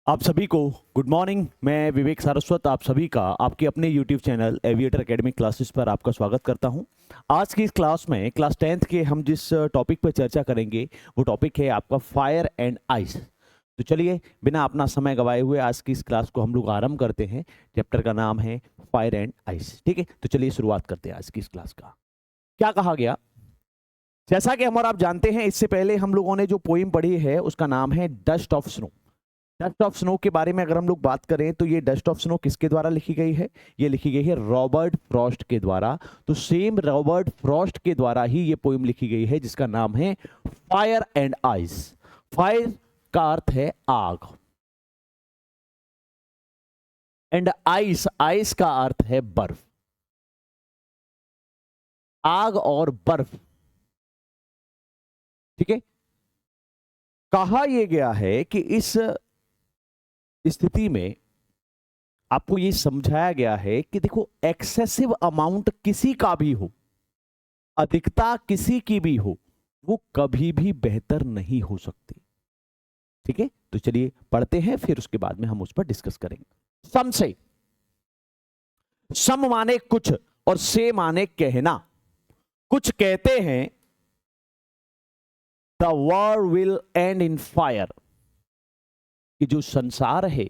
आप सभी को गुड मॉर्निंग। मैं विवेक सारस्वत आप सभी का आपके अपने YouTube channel aviator academy classes पर आपका स्वागत करता हूं। आज की इस क्लास में क्लास 10th के हम जिस टॉपिक पर चर्चा करेंगे वो टॉपिक है आपका फायर एंड आइस। तो चलिए बिना अपना समय गवाए हुए आज की इस क्लास को हम लोग आरंभ करते हैं। चैप्टर का नाम है फायर एंड आइस। ठीक है, तो चलिए शुरुआत करते हैं आज की इस क्लास का। क्या कहा गया, जैसा कि हम और आप जानते हैं, इससे पहले हम लोगों ने जो पोइम पढ़ी है उसका नाम है dust of snow. Dust of snow के बारे में अगर हम लोग बात करें तो ये डस्ट ऑफ स्नो किसके द्वारा लिखी गई है? ये लिखी गई है रॉबर्ट फ्रॉस्ट के द्वारा। तो सेम रॉबर्ट फ्रॉस्ट के द्वारा ही ये पोइम लिखी गई है जिसका नाम है फायर एंड आइस। फायर का अर्थ है आग एंड आइस, आइस का अर्थ है बर्फ। आग और बर्फ, ठीक है। कहा यह गया है कि इस स्थिति में आपको ये समझाया गया है कि देखो, एक्सेसिव अमाउंट किसी का भी हो, अधिकता किसी की भी हो, वो कभी भी बेहतर नहीं हो सकती। ठीक है, तो चलिए पढ़ते हैं, फिर उसके बाद में हम उस पर डिस्कस करेंगे। सम से, सम माने कुछ और से माने कहना। कुछ कहते हैं the world will and in fire, कि जो संसार है,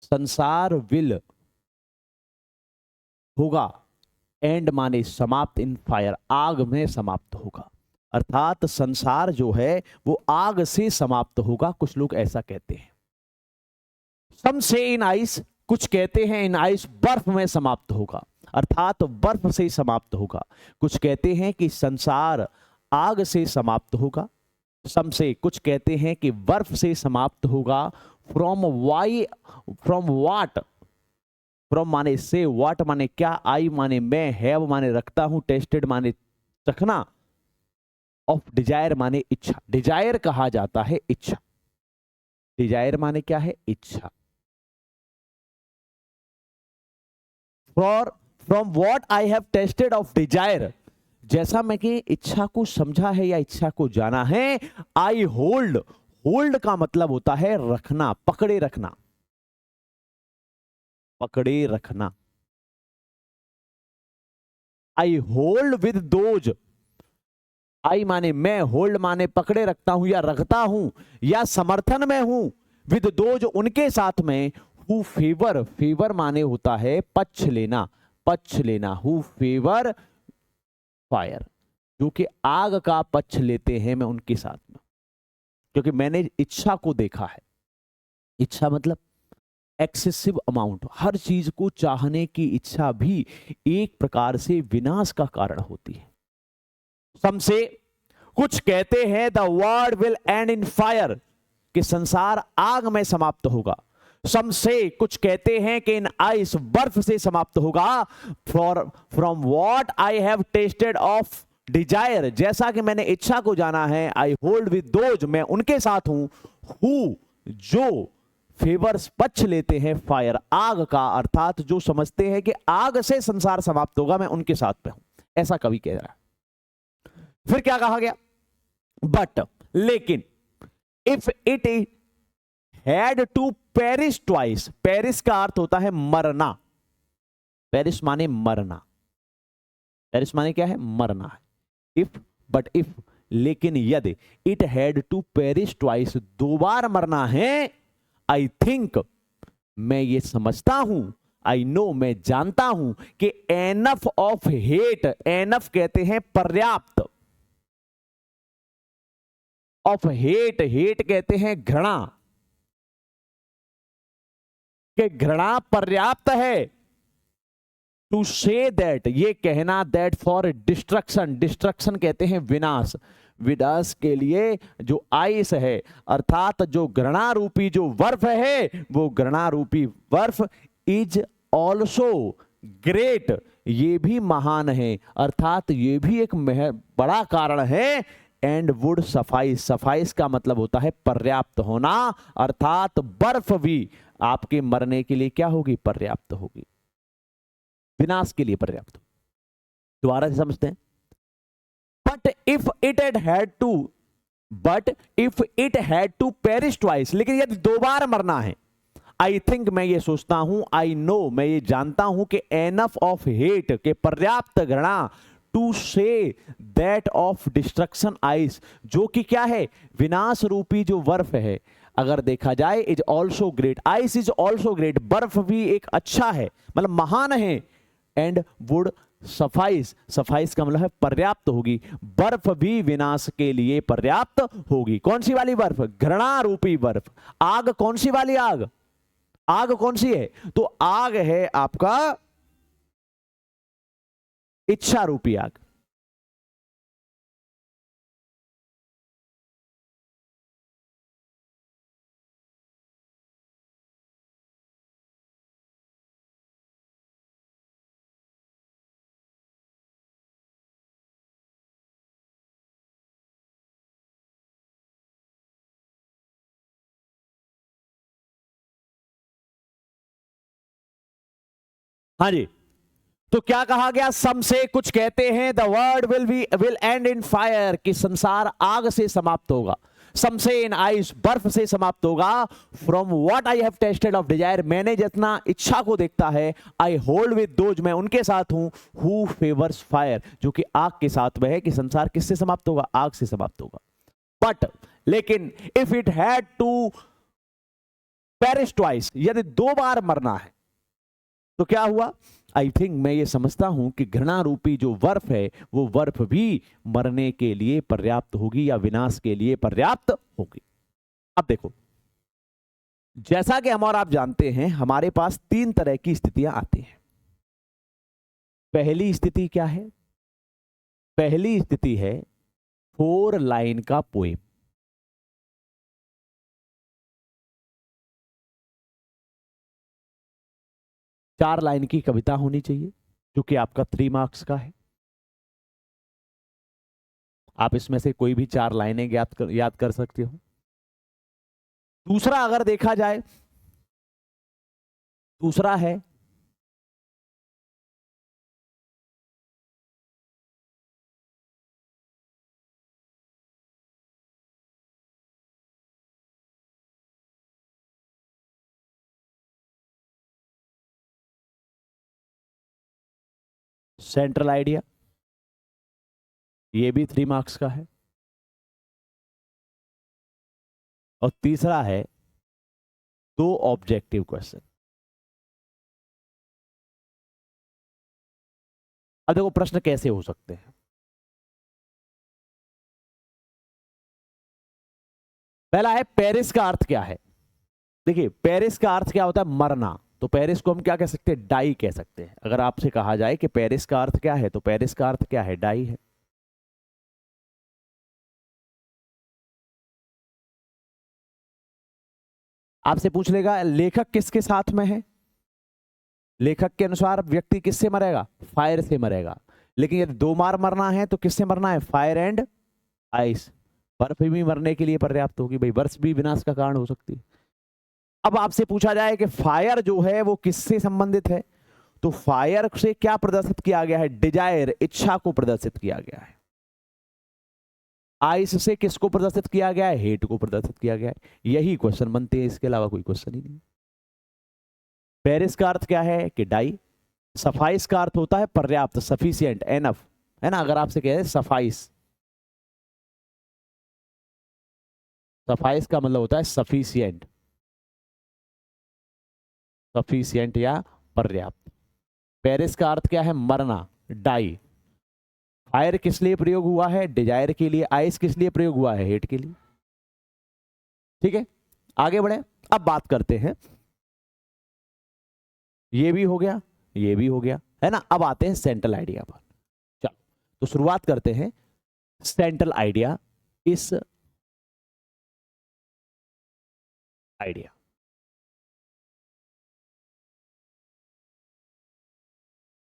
संसार विल होगा, एंड माने समाप्त, इन फायर आग में समाप्त होगा। अर्थात संसार जो है वो आग से समाप्त होगा, कुछ लोग ऐसा कहते हैं। सम से इन आइस, कुछ कहते हैं इन आइस बर्फ में समाप्त होगा, अर्थात बर्फ से समाप्त होगा। कुछ कहते हैं कि संसार आग से समाप्त होगा। सम से, कुछ कहते हैं कि बर्फ से समाप्त होगा। From why, from what, from माने से, वाट माने क्या, आई माने मैं, हैव माने रखता हूं, टेस्टेड माने चखना, ऑफ डिजायर माने इच्छा। डिजायर कहा जाता है इच्छा। डिजायर माने क्या है? इच्छा। For from what I have tested of desire, जैसा मैं कि इच्छा को समझा है या इच्छा को जाना है। आई होल्ड, होल्ड का मतलब होता है रखना, पकड़े रखना, पकड़े रखना। आई होल्ड विद दोज, आई माने मैं, होल्ड माने पकड़े रखता हूं या रखता हूं या समर्थन में हूं, विद दोज उनके साथ में, हु फेवर, फेवर माने होता है पक्ष लेना, पक्ष लेना, हु फेवर फायर, जो कि आग का पक्ष लेते हैं, मैं उनके साथ में, क्योंकि मैंने इच्छा को देखा है। इच्छा मतलब एक्सेसिव अमाउंट, हर चीज को चाहने की इच्छा भी एक प्रकार से विनाश का कारण होती है। सम से, कुछ कहते हैं the world will and in fire, कि संसार आग में समाप्त होगा। सम से, कुछ कहते हैं कि इन आइस बर्फ से समाप्त होगा। From what I have tested of desire, जैसा कि मैंने इच्छा को जाना है। आई होल्ड विद दोज, मैं उनके साथ हूं, हु जो फेवर्स पक्ष लेते हैं फायर आग का, अर्थात जो समझते हैं कि आग से संसार समाप्त होगा, मैं उनके साथ पे हूं, ऐसा कवि कह रहा है। फिर क्या कहा गया? बट, लेकिन, if it had to perish twice, perish का अर्थ होता है मरना, पेरिश माने मरना, पेरिश माने क्या है? मरना है। इफ, बट इफ, लेकिन यदि, it had to perish twice, दो बार मरना है। आई थिंक, मैं ये समझता हूं, आई नो मैं जानता हूं, कि एनफ ऑफ हेट, एनफ कहते हैं पर्याप्त, ऑफ हेट, हेट कहते हैं घृणा, कि घृणा पर्याप्त है। टू से दैट, ये कहना, दैट फॉर डिस्ट्रक्शन, डिस्ट्रक्शन कहते हैं विनाश, विनाश के लिए जो आइस है, अर्थात जो घृणा रूपी जो बर्फ है, वो घृणा रूपी बर्फ इज ऑल्सो ग्रेट, ये भी महान है, अर्थात ये भी एक बड़ा कारण है। एंड वुड सफाइस, सफाइस का मतलब होता है पर्याप्त होना, अर्थात बर्फ भी आपके मरने के लिए क्या होगी? पर्याप्त होगी, विनाश के लिए पर्याप्त। दोबारा से समझते हैं। But if it had to but if it had to perish twice, लेकिन यदि 2 बार मरना है, आई थिंक मैं ये सोचता हूं, आई नो मैं ये जानता हूं कि एनफ ऑफ हेट के पर्याप्त घृणा, to say that of destruction ice, जो कि क्या है, विनाश रूपी जो बर्फ है, अगर देखा जाए is also great, ice is also great, बर्फ भी एक अच्छा है, मतलब महान है, एंड वुड सफाइस, सफाइस का मतलब है पर्याप्त होगी, बर्फ भी विनाश के लिए पर्याप्त होगी। कौन सी वाली बर्फ? घृणा रूपी बर्फ। आग कौन सी वाली आग? आग कौन सी है? तो आग है आपका इच्छा रूपी आग। हाँ जी, तो क्या कहा गया? सम से कुछ कहते हैं the world will and in fire, कि संसार आग से समाप्त होगा। सम से इन आइस, बर्फ से समाप्त होगा। From what I have tested of desire, मैंने जितना इच्छा को देखता है, आई होल्ड विद दोज, मैं उनके साथ हूं, हु फेवर्स फायर, जो कि आग के साथ में है, कि संसार किससे समाप्त होगा? आग से समाप्त होगा। बट लेकिन if it had to perish twice, यदि 2 बार मरना है, तो क्या हुआ? आई थिंक मैं ये समझता हूं कि घृणा रूपी जो बर्फ है, वो बर्फ भी मरने के लिए पर्याप्त होगी या विनाश के लिए पर्याप्त होगी। अब देखो, जैसा कि हम और आप जानते हैं, हमारे पास 3 तरह की स्थितियां आती हैं। पहली स्थिति क्या है? पहली स्थिति है 4 लाइन का पोएम। चार लाइन की कविता होनी चाहिए, जो कि आपका 3 मार्क्स का है। आप इसमें से कोई भी 4 लाइनें याद कर सकते हो। दूसरा अगर देखा जाए, दूसरा है सेंट्रल आइडिया, ये भी 3 मार्क्स का है। और तीसरा है 2 ऑब्जेक्टिव क्वेश्चन। अब देखो प्रश्न कैसे हो सकते हैं। पहला है पेरिस का अर्थ क्या है। देखिए, पेरिस का अर्थ क्या होता है? मरना। तो पेरिस को हम क्या कह सकते हैं? डाई कह सकते हैं। अगर आपसे कहा जाए कि पेरिस का अर्थ क्या है, तो पेरिस का अर्थ क्या है? डाई है। आपसे पूछ लेगा लेखक किसके साथ में है, लेखक के अनुसार व्यक्ति किससे मरेगा? फायर से मरेगा। लेकिन यदि 2 बार मरना है तो किससे मरना है? Fire and ice. बर्फ भी मरने के लिए पर्याप्त होगी भाई, बर्फ भी विनाश का कारण हो सकती है। अब आपसे पूछा जाए कि फायर जो है वो किससे संबंधित है, तो फायर से क्या प्रदर्शित किया गया है? डिजायर, इच्छा को प्रदर्शित किया गया है। आइस से किसको प्रदर्शित किया गया है? हेट को प्रदर्शित किया गया है। यही क्वेश्चन बनते हैं, इसके अलावा कोई क्वेश्चन ही नहीं। पेरिस का अर्थ क्या है? कि डाई। सफाइस का अर्थ होता है पर्याप्त, सफिशिएंट, एनफ, है ना। अगर आपसे कहे सफाइस, सफाइस का मतलब होता है सफिशिएंट, सफिशिएंट या पर्याप्त। पेरिस का अर्थ क्या है? मरना, डाई। फायर किस लिए प्रयोग हुआ है? डिजायर के लिए। आइस किस लिए प्रयोग हुआ है? हेट के लिए। ठीक है, आगे बढ़े। अब बात करते हैं, ये भी हो गया, ये भी हो गया, है ना। अब आते हैं सेंट्रल आइडिया पर। चलो, तो शुरुआत करते हैं सेंट्रल आइडिया, इस आइडिया।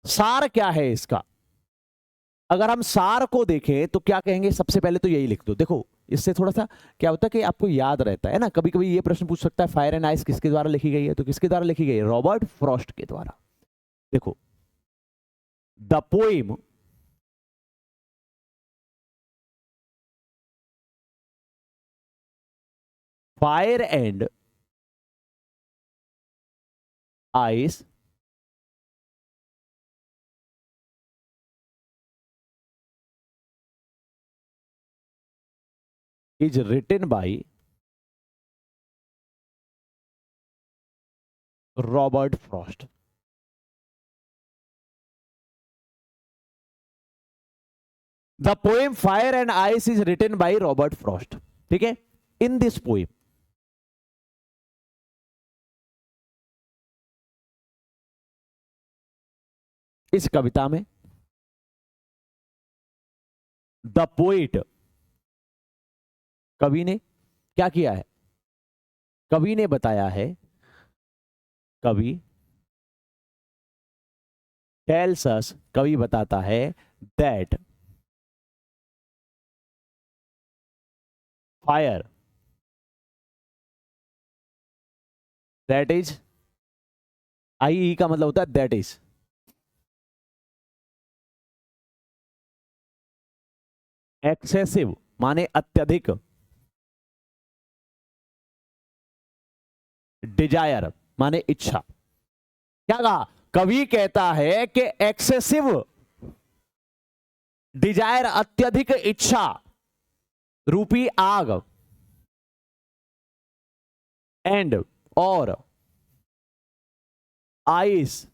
सार क्या है इसका? अगर हम सार को देखें तो क्या कहेंगे? सबसे पहले तो यही लिख दो। देखो, इससे थोड़ा सा क्या होता है कि आपको याद रहता है ना। कभी कभी ये प्रश्न पूछ सकता है फायर एंड आइस किसके द्वारा लिखी गई है, तो किसके द्वारा लिखी गई है? रॉबर्ट फ्रॉस्ट के द्वारा। देखो, the poem fire and ice is written by Robert Frost. The poem Fire and Ice is written by Robert Frost. ठीक है, in this poem इस कविता में द पोइट कवि ने क्या किया है, कवि ने बताया है, कवि टेल्स अस, कवि बताता है दैट फायर दैट इज, आई ई का मतलब होता है दैट इज, एक्सेसिव माने अत्यधिक, डिजायर माने इच्छा। क्या कहा, कवि कहता है कि एक्सेसिव डिजायर अत्यधिक इच्छा रूपी आग एंड और आइस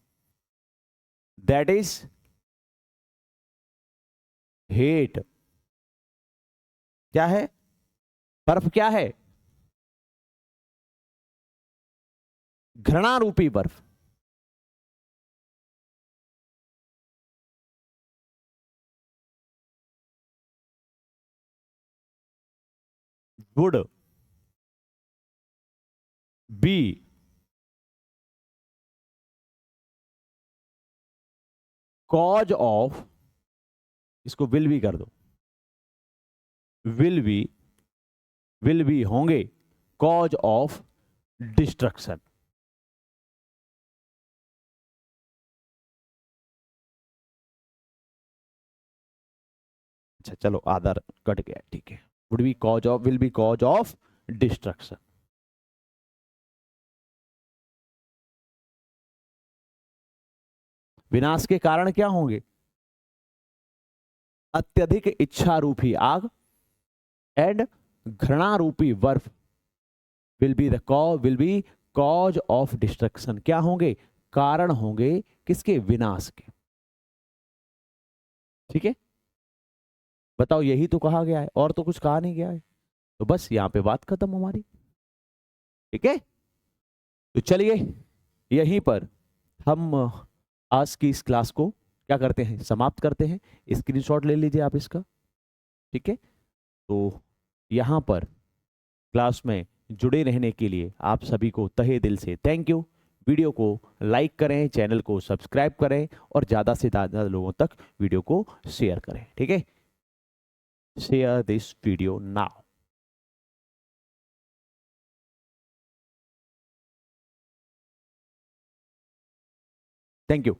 दैट इज हेट, क्या है, बर्फ क्या है, घृणा रूपी बर्फ, वुड बी कॉज ऑफ, इसको विल भी कर दो, विल बी होंगे कॉज ऑफ डिस्ट्रक्शन। अच्छा चलो आधा कट गया, ठीक है, would be cause of, will be cause of destruction. विनाश के कारण क्या होंगे, अत्यधिक इच्छा रूपी आग एंड घृणा रूपी बर्फ, will be cause of destruction, क्या होंगे, कारण होंगे किसके, विनाश के। ठीक है, बताओ यही तो कहा गया है और तो कुछ कहा नहीं गया है, तो बस यहां पे बात खत्म हमारी। ठीक है, तो चलिए यहीं पर हम आज की इस क्लास को क्या करते हैं, समाप्त करते हैं। स्क्रीनशॉट ले लीजिए आप इसका। ठीक है, तो यहां पर क्लास में जुड़े रहने के लिए आप सभी को तहे दिल से थैंक यू। वीडियो को लाइक करें, चैनल को सब्सक्राइब करें और ज़्यादा से ज़्यादा लोगों तक वीडियो को शेयर करें। ठीक है, share this video now. Thank you.